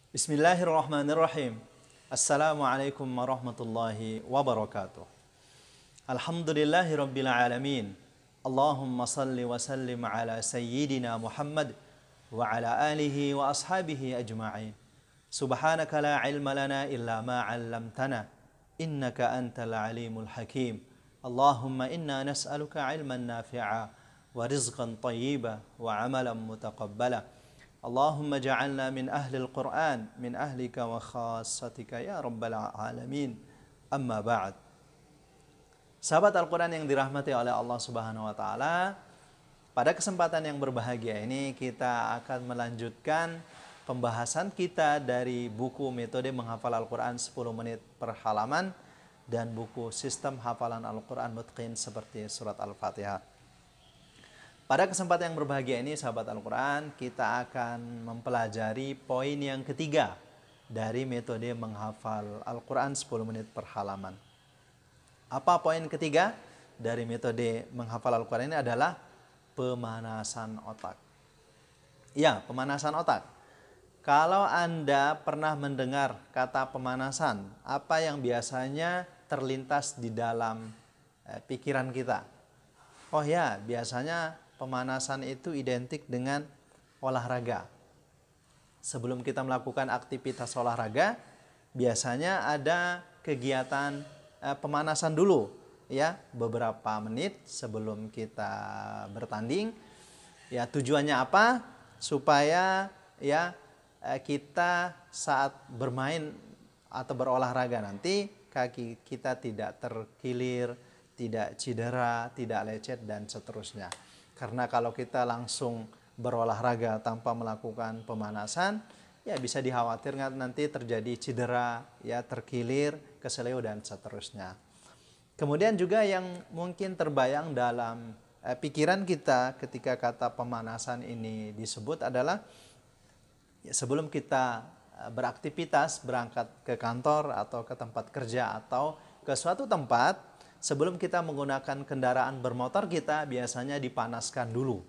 Bismillahirrahmanirrahim. Assalamualaikum warahmatullahi wabarakatuh. Alhamdulillahi rabbil alamin. Allahumma salli wa sallim ala sayyidina Muhammad wa ala alihi wa ashabihi ajma'in. Subhanaka la ilma lana illa ma 'allamtana innaka antal alimul hakim. Allahumma inna nas'aluka ilman nafi'a wa rizqan tayyiba wa amalan mutaqabbala. Allahumma ja'alna min ahlil Qur'an min ahlika wa khassatika ya rabbal alamin. Amma ba'd. Sahabat Al-Quran yang dirahmati oleh Allah Subhanahu wa taala, pada kesempatan yang berbahagia ini kita akan melanjutkan pembahasan kita dari buku metode menghafal Al-Quran 10 menit per halaman dan buku sistem hafalan Al-Quran mutqin seperti surat Al-Fatihah. Pada kesempatan yang berbahagia ini sahabat Al-Quran, kita akan mempelajari poin yang ketiga dari metode menghafal Al-Quran 10 menit per halaman. Apa poin ketiga dari metode menghafal Al-Quran ini adalah pemanasan otak. Ya, pemanasan otak. Kalau Anda pernah mendengar kata pemanasan, apa yang biasanya terlintas di dalam pikiran kita? Oh ya, biasanya pemanasan itu identik dengan olahraga. Sebelum kita melakukan aktivitas olahraga, biasanya ada kegiatan pemanasan dulu, ya, beberapa menit sebelum kita bertanding. Ya, tujuannya apa? Supaya ya kita saat bermain atau berolahraga nanti kaki kita tidak terkilir, tidak cedera, tidak lecet dan seterusnya. Karena kalau kita langsung berolahraga tanpa melakukan pemanasan, ya bisa dikhawatirkan nanti terjadi cedera, ya terkilir, keseleo dan seterusnya. Kemudian juga yang mungkin terbayang dalam pikiran kita ketika kata pemanasan ini disebut adalah ya, sebelum kita beraktivitas, berangkat ke kantor atau ke tempat kerja atau ke suatu tempat, sebelum kita menggunakan kendaraan bermotor kita biasanya dipanaskan dulu.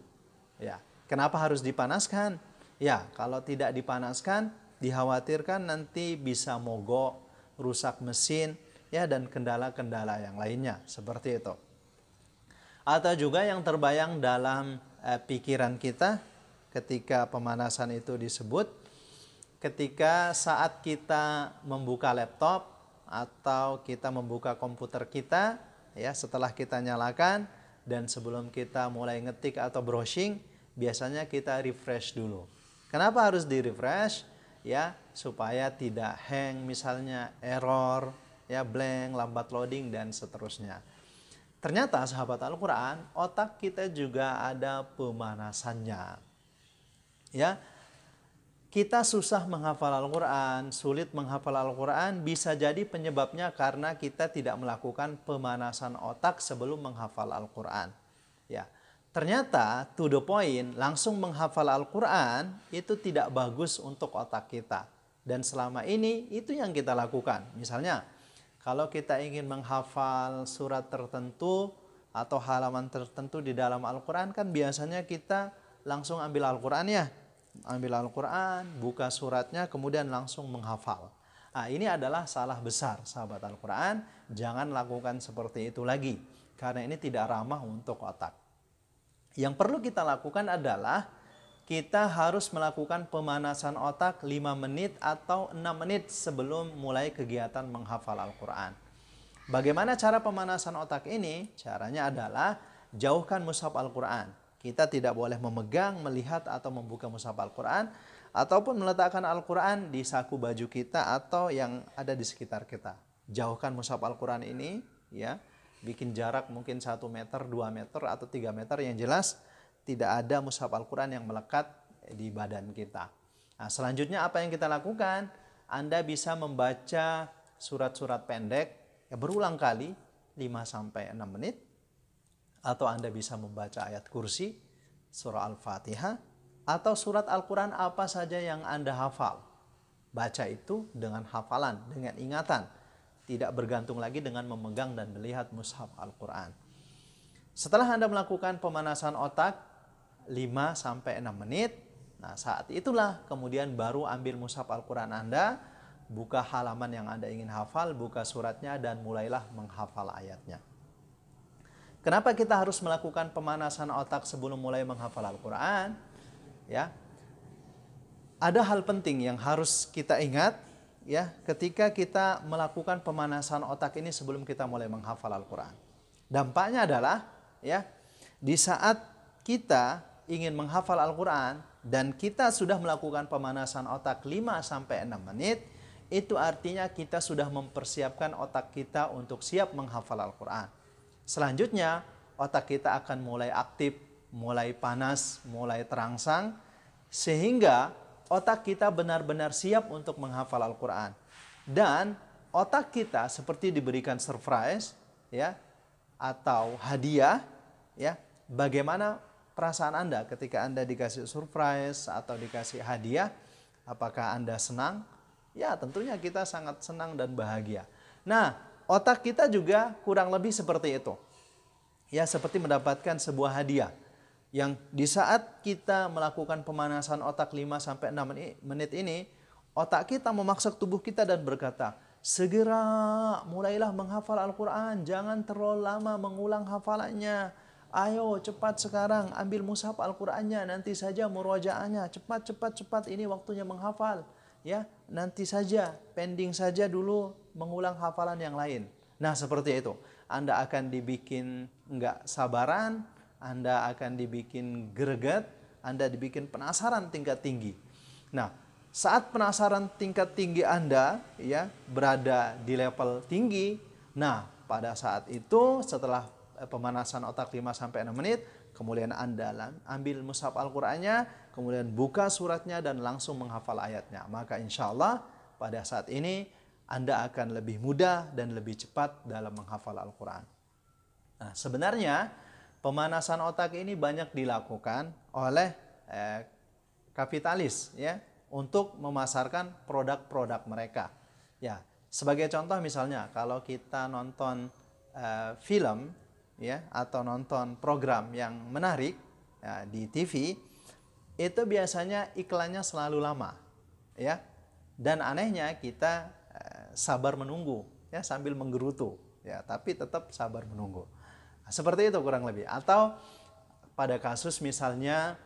Ya, kenapa harus dipanaskan? Ya, kalau tidak dipanaskan, dikhawatirkan nanti bisa mogok, rusak mesin, ya dan kendala-kendala yang lainnya seperti itu. Atau juga yang terbayang dalam pikiran kita ketika pemanasan itu disebut, ketika saat kita membuka laptop atau kita membuka komputer kita, ya setelah kita nyalakan dan sebelum kita mulai ngetik atau browsing, biasanya kita refresh dulu. Kenapa harus di refresh? Ya, supaya tidak hang, misalnya error, ya blank, lambat loading dan seterusnya. Ternyata sahabat Al-Quran, otak kita juga ada pemanasannya. Ya, kita susah menghafal Al-Quran, sulit menghafal Al-Quran, bisa jadi penyebabnya karena kita tidak melakukan pemanasan otak sebelum menghafal Al-Quran. Ya, ternyata to the point, langsung menghafal Al-Quran itu tidak bagus untuk otak kita. Dan selama ini itu yang kita lakukan. Misalnya, kalau kita ingin menghafal surat tertentu atau halaman tertentu di dalam Al-Quran, kan biasanya kita langsung ambil Al-Quran ya. Ambil Al-Quran, buka suratnya, kemudian langsung menghafal. Nah, ini adalah salah besar sahabat Al-Quran. Jangan lakukan seperti itu lagi, karena ini tidak ramah untuk otak. Yang perlu kita lakukan adalah kita harus melakukan pemanasan otak 5 menit atau 6 menit sebelum mulai kegiatan menghafal Al-Quran. Bagaimana cara pemanasan otak ini? Caranya adalah jauhkan mushaf Al-Quran. Kita tidak boleh memegang, melihat atau membuka mushaf Al-Quran ataupun meletakkan Al-Quran di saku baju kita atau yang ada di sekitar kita. Jauhkan mushaf Al-Quran ini, ya. Bikin jarak mungkin 1 meter, 2 meter, atau 3 meter, yang jelas tidak ada mushaf Al-Quran yang melekat di badan kita. Nah, selanjutnya apa yang kita lakukan? Anda bisa membaca surat-surat pendek ya, berulang kali 5-6 menit. Atau Anda bisa membaca ayat kursi, surah Al-Fatihah, atau surat Al-Quran apa saja yang Anda hafal. Baca itu dengan hafalan, dengan ingatan. Tidak bergantung lagi dengan memegang dan melihat mushaf Al-Quran. Setelah Anda melakukan pemanasan otak 5-6 menit, Nah, saat itulah kemudian baru ambil mushaf Al-Quran Anda, buka halaman yang Anda ingin hafal, buka suratnya, dan mulailah menghafal ayatnya. Kenapa kita harus melakukan pemanasan otak sebelum mulai menghafal Al-Quran? Ya, ada hal penting yang harus kita ingat ya ketika kita melakukan pemanasan otak ini sebelum kita mulai menghafal Al-Quran. Dampaknya adalah ya di saat kita ingin menghafal Al-Quran dan kita sudah melakukan pemanasan otak 5-6 menit, itu artinya kita sudah mempersiapkan otak kita untuk siap menghafal Al-Quran. Selanjutnya otak kita akan mulai aktif, mulai panas, mulai terangsang, sehingga otak kita benar-benar siap untuk menghafal Al-Quran. Dan otak kita seperti diberikan surprise ya atau hadiah ya. Bagaimana perasaan Anda ketika Anda dikasih surprise atau dikasih hadiah? Apakah Anda senang? Ya, tentunya kita sangat senang dan bahagia. Nah, otak kita juga kurang lebih seperti itu. Ya, seperti mendapatkan sebuah hadiah. Yang di saat kita melakukan pemanasan otak 5-6 menit ini, otak kita memaksa tubuh kita dan berkata, segera mulailah menghafal Al-Quran, jangan terlalu lama mengulang hafalannya. Ayo cepat sekarang ambil mushaf Al-Qurannya, nanti saja murojaahnya, cepat, ini waktunya menghafal. Ya, nanti saja, pending saja dulu mengulang hafalan yang lain. Nah, seperti itu. Anda akan dibikin enggak sabaran, Anda akan dibikin greget, Anda dibikin penasaran tingkat tinggi. Nah, saat penasaran tingkat tinggi Anda ya berada di level tinggi, nah pada saat itu setelah pemanasan otak 5-6 menit, kemudian Anda ambil mushaf Al-Qur'annya, kemudian buka suratnya dan langsung menghafal ayatnya. Maka insya Allah pada saat ini Anda akan lebih mudah dan lebih cepat dalam menghafal Al-Quran. Nah, sebenarnya pemanasan otak ini banyak dilakukan oleh kapitalis ya untuk memasarkan produk-produk mereka. Ya, sebagai contoh misalnya kalau kita nonton film ya atau nonton program yang menarik ya, di TV, itu biasanya iklannya selalu lama ya. Dan anehnya kita sabar menunggu ya sambil menggerutu ya, tapi tetap sabar menunggu. Nah, seperti itu kurang lebih. Atau pada kasus misalnya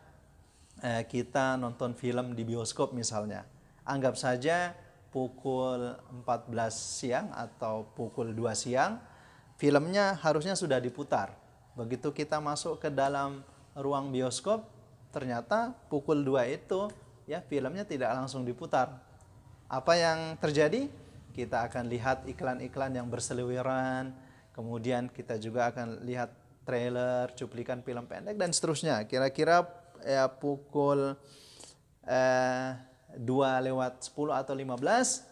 kita nonton film di bioskop misalnya, anggap saja pukul 14 siang atau pukul 2 siang, filmnya harusnya sudah diputar. Begitu kita masuk ke dalam ruang bioskop, ternyata pukul 2 itu ya filmnya tidak langsung diputar. Apa yang terjadi? Kita akan lihat iklan-iklan yang berseliweran, kemudian kita juga akan lihat trailer, cuplikan film pendek dan seterusnya. Kira-kira ya pukul 2:10 atau 15,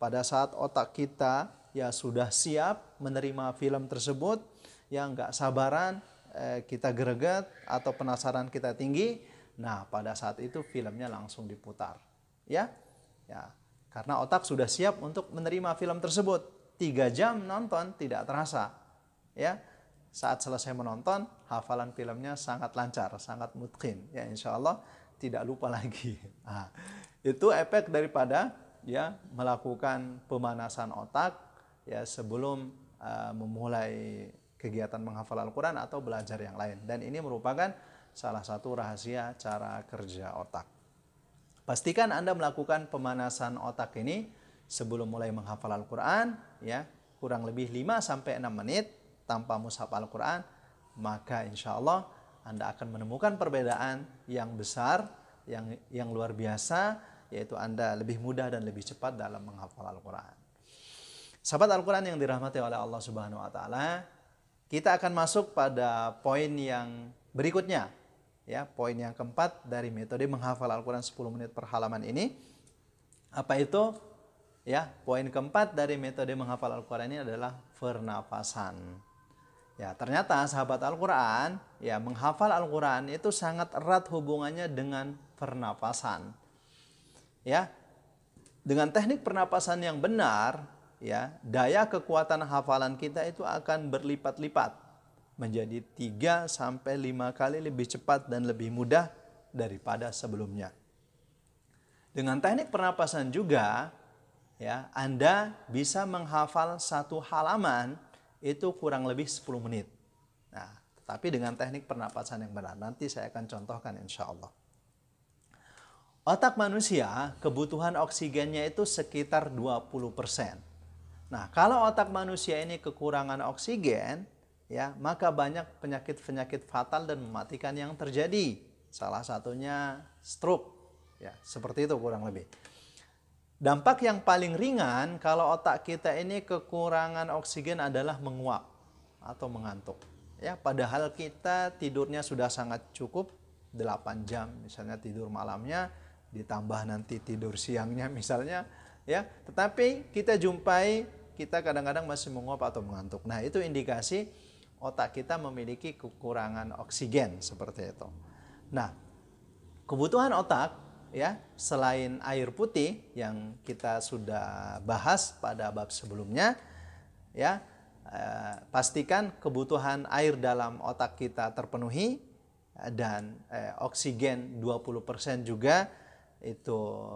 pada saat otak kita ya sudah siap menerima film tersebut, yang nggak sabaran, kita greget atau penasaran kita tinggi. Nah, pada saat itu filmnya langsung diputar. Ya, karena otak sudah siap untuk menerima film tersebut. 3 jam nonton tidak terasa. Ya, saat selesai menonton, hafalan filmnya sangat lancar, sangat mutqin. Ya, insya Allah tidak lupa lagi. Nah, itu efek daripada ya melakukan pemanasan otak ya sebelum memulai kegiatan menghafal Al-Quran atau belajar yang lain. Dan ini merupakan salah satu rahasia cara kerja otak. Pastikan Anda melakukan pemanasan otak ini sebelum mulai menghafal Al-Quran ya, kurang lebih 5-6 menit tanpa mushaf Al-Quran, maka insya Allah Anda akan menemukan perbedaan yang besar, yang luar biasa, yaitu Anda lebih mudah dan lebih cepat dalam menghafal Al-Quran. Sahabat Al-Quran yang dirahmati oleh Allah Subhanahu wa Ta'ala, kita akan masuk pada poin yang berikutnya. Ya, poin yang keempat dari metode menghafal Al-Quran 10 menit per halaman ini. Apa itu? Ya, poin keempat dari metode menghafal Al-Quran ini adalah pernafasan. Ya, ternyata sahabat Al-Quran, ya menghafal Al-Quran itu sangat erat hubungannya dengan pernapasan. Ya, dengan teknik pernapasan yang benar, ya daya kekuatan hafalan kita itu akan berlipat-lipat menjadi 3-5 kali lebih cepat dan lebih mudah daripada sebelumnya. Dengan teknik pernapasan juga, ya, Anda bisa menghafal satu halaman itu kurang lebih 10 menit. Nah, tetapi dengan teknik pernapasan yang benar. Nanti saya akan contohkan insya Allah. Otak manusia, kebutuhan oksigennya itu sekitar 20%. Nah, kalau otak manusia ini kekurangan oksigen, ya, maka banyak penyakit-penyakit fatal dan mematikan yang terjadi. Salah satunya stroke, ya, seperti itu kurang lebih. Dampak yang paling ringan kalau otak kita ini kekurangan oksigen adalah menguap atau mengantuk. Ya, padahal kita tidurnya sudah sangat cukup, 8 jam misalnya tidur malamnya, ditambah nanti tidur siangnya misalnya, ya. Tetapi kita jumpai kita kadang-kadang masih menguap atau mengantuk. Nah, itu indikasi otak kita memiliki kekurangan oksigen seperti itu. Nah, kebutuhan otak, ya, selain air putih yang kita sudah bahas pada bab sebelumnya, ya, pastikan kebutuhan air dalam otak kita terpenuhi dan oksigen 20% juga itu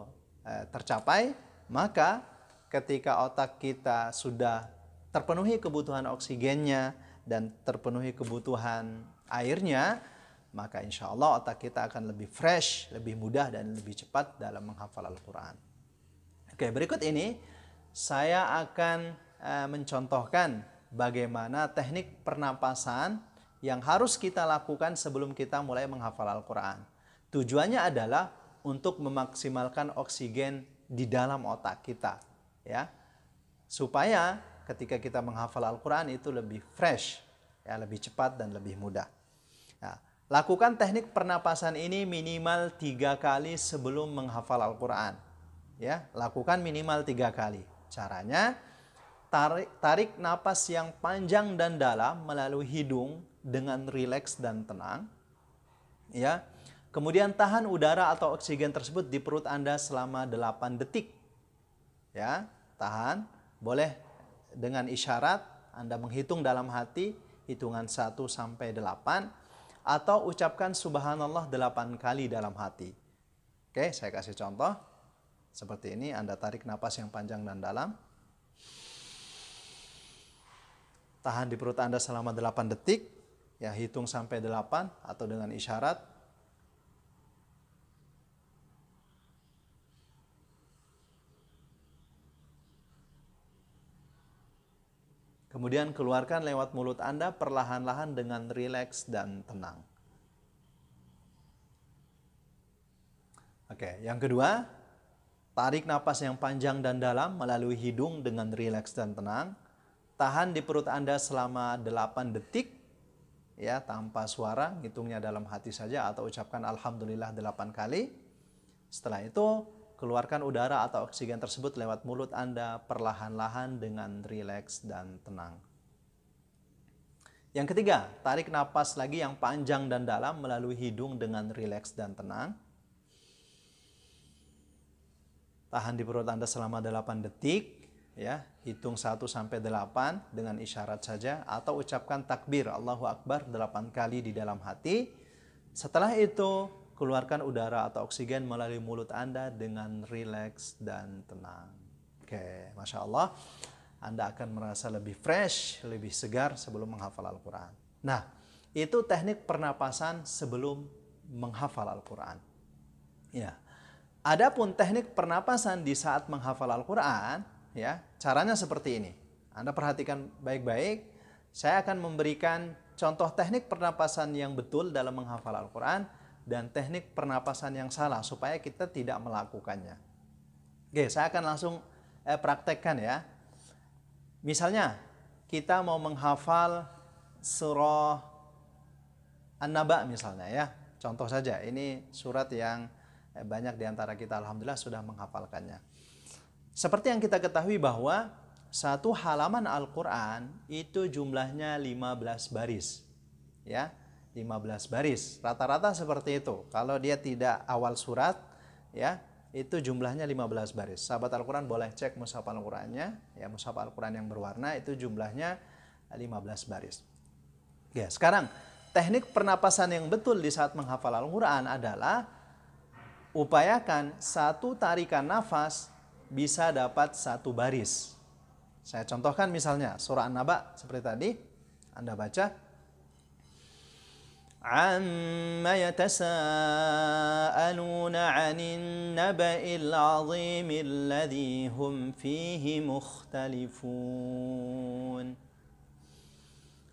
tercapai. Maka ketika otak kita sudah terpenuhi kebutuhan oksigennya dan terpenuhi kebutuhan airnya, maka insya Allah otak kita akan lebih fresh, lebih mudah dan lebih cepat dalam menghafal Al-Quran. Oke, berikut ini saya akan mencontohkan bagaimana teknik pernapasan yang harus kita lakukan sebelum kita mulai menghafal Al-Quran. Tujuannya adalah untuk memaksimalkan oksigen di dalam otak kita, ya, supaya ketika kita menghafal Al-Quran itu lebih fresh, ya, lebih cepat dan lebih mudah. Nah, lakukan teknik pernapasan ini minimal 3 kali sebelum menghafal Al-Quran. Ya, lakukan minimal 3 kali. Caranya, tarik napas yang panjang dan dalam melalui hidung dengan rileks dan tenang. Ya, kemudian tahan udara atau oksigen tersebut di perut Anda selama 8 detik. Ya, tahan. Boleh dengan isyarat Anda menghitung dalam hati hitungan 1 sampai 8 atau ucapkan subhanallah 8 kali dalam hati. Oke, saya kasih contoh. Seperti ini, Anda tarik napas yang panjang dan dalam. Tahan di perut Anda selama 8 detik. Ya, hitung sampai 8 atau dengan isyarat. Kemudian keluarkan lewat mulut Anda perlahan-lahan dengan rileks dan tenang. Oke, yang kedua, tarik napas yang panjang dan dalam melalui hidung dengan rileks dan tenang. Tahan di perut Anda selama 8 detik, ya, tanpa suara, hitungnya dalam hati saja atau ucapkan alhamdulillah 8 kali. Setelah itu, keluarkan udara atau oksigen tersebut lewat mulut Anda perlahan-lahan dengan rileks dan tenang. Yang ketiga, tarik napas lagi yang panjang dan dalam melalui hidung dengan rileks dan tenang. Tahan di perut Anda selama 8 detik, ya, hitung 1 sampai 8 dengan isyarat saja atau ucapkan takbir Allahu Akbar 8 kali di dalam hati. Setelah itu, keluarkan udara atau oksigen melalui mulut Anda dengan rileks dan tenang. Oke, Masya Allah, Anda akan merasa lebih fresh, lebih segar sebelum menghafal Al-Quran. Nah, itu teknik pernapasan sebelum menghafal Al-Quran. Ya, adapun teknik pernapasan di saat menghafal Al-Quran, ya, caranya seperti ini. Anda perhatikan baik-baik. Saya akan memberikan contoh teknik pernapasan yang betul dalam menghafal Al-Quran dan teknik pernapasan yang salah supaya kita tidak melakukannya. Oke, saya akan langsung praktekkan ya. Misalnya, kita mau menghafal surah An-Naba misalnya ya. Contoh saja, ini surat yang banyak di antara kita alhamdulillah sudah menghafalkannya. Seperti yang kita ketahui bahwa satu halaman Al-Quran itu jumlahnya 15 baris. Ya, 15 baris. Rata-rata seperti itu. Kalau dia tidak awal surat, ya, itu jumlahnya 15 baris. Sahabat Al-Quran boleh cek mushaf Al-Qurannya. Ya, mushaf Al-Quran yang berwarna itu jumlahnya 15 baris. Ya, sekarang teknik pernapasan yang betul di saat menghafal Al-Quran adalah upayakan satu tarikan nafas bisa dapat satu baris. Saya contohkan misalnya surah An-Naba seperti tadi. Anda baca. Amma yatasa'aluna 'anil naba'il 'azimil ladzi hum fihi mukhtalifun.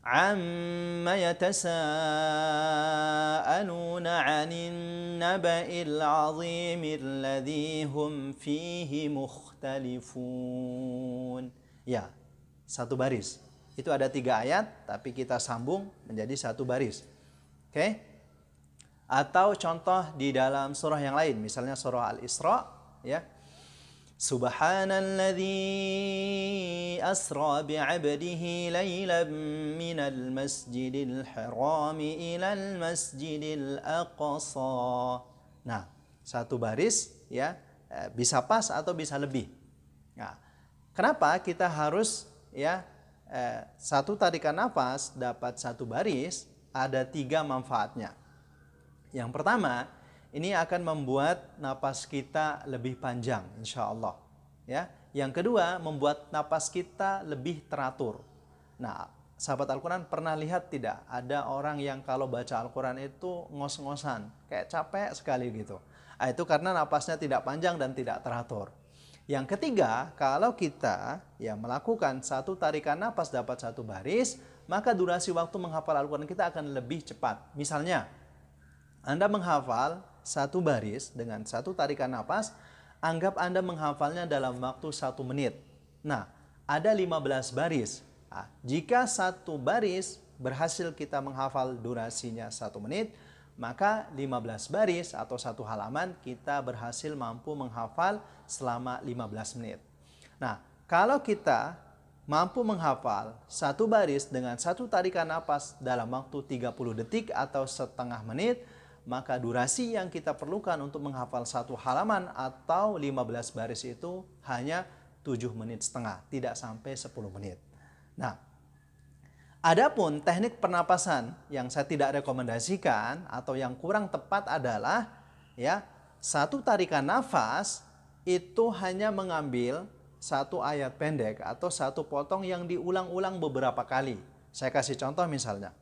Amma yatasa'aluna 'anil naba'il 'azimil ladzi hum fihi mukhtalifun. Ya, satu baris. Itu ada 3 ayat, tapi kita sambung menjadi satu baris. Oke? Atau contoh di dalam surah yang lain, misalnya surah Al-Isra, ya. Subhanalladzi asra bi'abdihi laylan minal masjidil harami ilal masjidil aqsa. Nah, satu baris, ya, bisa pas atau bisa lebih. Nah, kenapa kita harus, ya, satu tarikan nafas dapat satu baris? Ada 3 manfaatnya. Yang pertama, ini akan membuat napas kita lebih panjang, insya Allah. Ya. Yang kedua, membuat napas kita lebih teratur. Nah, sahabat Al-Quran pernah lihat tidak? Ada orang yang kalau baca Al-Quran itu ngos-ngosan, kayak capek sekali gitu. Nah, itu karena napasnya tidak panjang dan tidak teratur. Yang ketiga, kalau kita melakukan satu tarikan napas dapat satu baris, maka durasi waktu menghafal Al-Quran kita akan lebih cepat. Misalnya, Anda menghafal satu baris dengan satu tarikan napas, anggap Anda menghafalnya dalam waktu 1 menit. Nah, ada 15 baris. Nah, jika satu baris berhasil kita menghafal durasinya 1 menit, maka 15 baris atau satu halaman kita berhasil mampu menghafal selama 15 menit. Nah, kalau kita mampu menghafal satu baris dengan satu tarikan napas dalam waktu 30 detik atau setengah menit, maka durasi yang kita perlukan untuk menghafal satu halaman atau 15 baris itu hanya 7 menit setengah, tidak sampai 10 menit. Nah, adapun teknik pernapasan yang saya tidak rekomendasikan atau yang kurang tepat adalah satu tarikan nafas itu hanya mengambil satu ayat pendek atau satu potong yang diulang-ulang beberapa kali. Saya kasih contoh misalnya.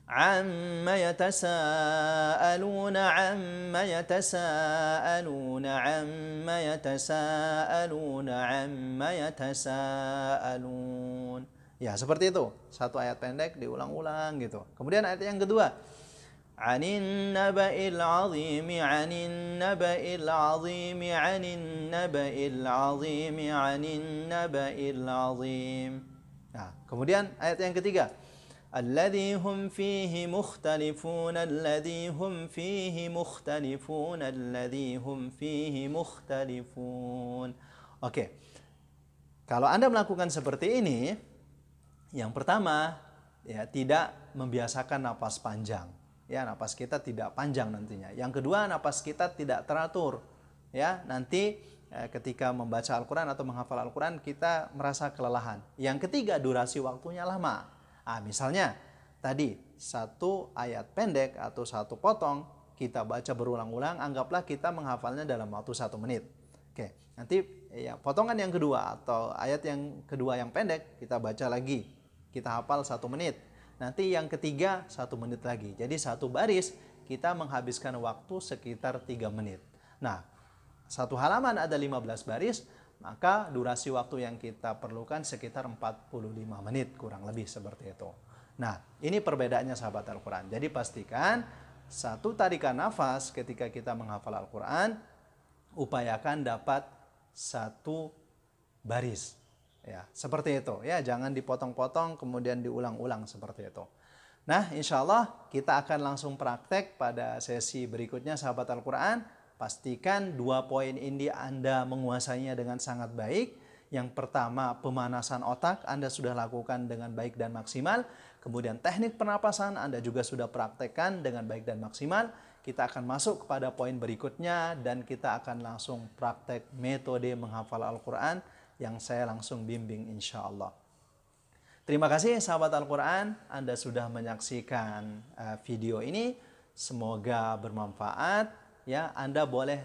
Amma yatasa'aluna amma yatasa'aluna amma yatasa'aluna amma yatasa'alun. Ya, seperti itu. Satu ayat pendek diulang-ulang gitu. Kemudian ayat yang kedua. Anin naba'il 'azimi 'anin naba'il 'azimi 'anin naba'il 'azimi 'anin naba'il 'azim. Nah, kemudian ayat yang ketiga. Alladzi hum fihi mukhtalifun alladzi hum fihi mukhtalifun alladzi hum fihi mukhtalifun. Oke. Kalau Anda melakukan seperti ini, yang pertama, tidak membiasakan napas panjang. Napas kita tidak panjang nantinya. Yang kedua, napas kita tidak teratur. Nanti ketika membaca Al-Quran atau menghafal Al-Quran, kita merasa kelelahan. Yang ketiga, durasi waktunya lama. Misalnya, tadi satu ayat pendek atau satu potong, kita baca berulang-ulang, anggaplah kita menghafalnya dalam waktu 1 menit. Oke, nanti potongan yang kedua atau ayat yang kedua yang pendek, kita baca lagi. Kita hafal 1 menit. Nanti yang ketiga 1 menit lagi. Jadi satu baris kita menghabiskan waktu sekitar 3 menit. Nah, satu halaman ada 15 baris, maka durasi waktu yang kita perlukan sekitar 45 menit kurang lebih seperti itu. Nah, ini perbedaannya sahabat Al-Quran. Jadi pastikan satu tarikan nafas ketika kita menghafal Al-Quran, upayakan dapat satu baris. Seperti itu. Jangan dipotong-potong kemudian diulang-ulang seperti itu. Nah, insya Allah kita akan langsung praktek pada sesi berikutnya sahabat Al-Quran. Pastikan 2 poin ini Anda menguasainya dengan sangat baik. Yang pertama, pemanasan otak Anda sudah lakukan dengan baik dan maksimal. Kemudian teknik pernapasan Anda juga sudah praktekkan dengan baik dan maksimal. Kita akan masuk kepada poin berikutnya dan kita akan langsung praktek metode menghafal Al-Quran yang saya langsung bimbing insya Allah. Terima kasih sahabat Al-Quran, Anda sudah menyaksikan video ini. Semoga bermanfaat. ya Anda boleh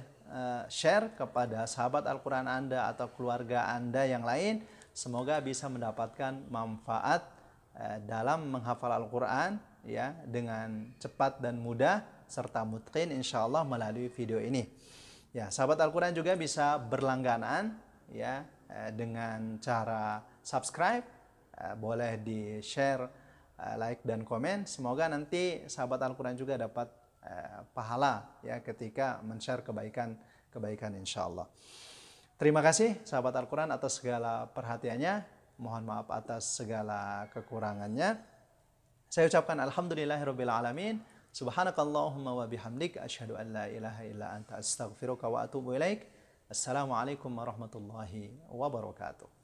share kepada sahabat Al-Quran Anda atau keluarga Anda yang lain. Semoga bisa mendapatkan manfaat dalam menghafal Al-Quran ya dengan cepat dan mudah serta mutqin insyaallah melalui video ini. Ya, sahabat Al-Quran juga bisa berlangganan ya dengan cara subscribe, boleh di-share, like dan komen. Semoga nanti sahabat Al-Quran juga dapat pahala ya ketika men-share kebaikan insyaallah. Terima kasih sahabat Al-Quran atas segala perhatiannya. Mohon maaf atas segala kekurangannya. Saya ucapkan alhamdulillahirabbil alamin. Subhanakallahumma wa bihamdik asyhadu an la ilaha illa anta astaghfiruka wa atubu ilaik. Assalamualaikum warahmatullahi wabarakatuh.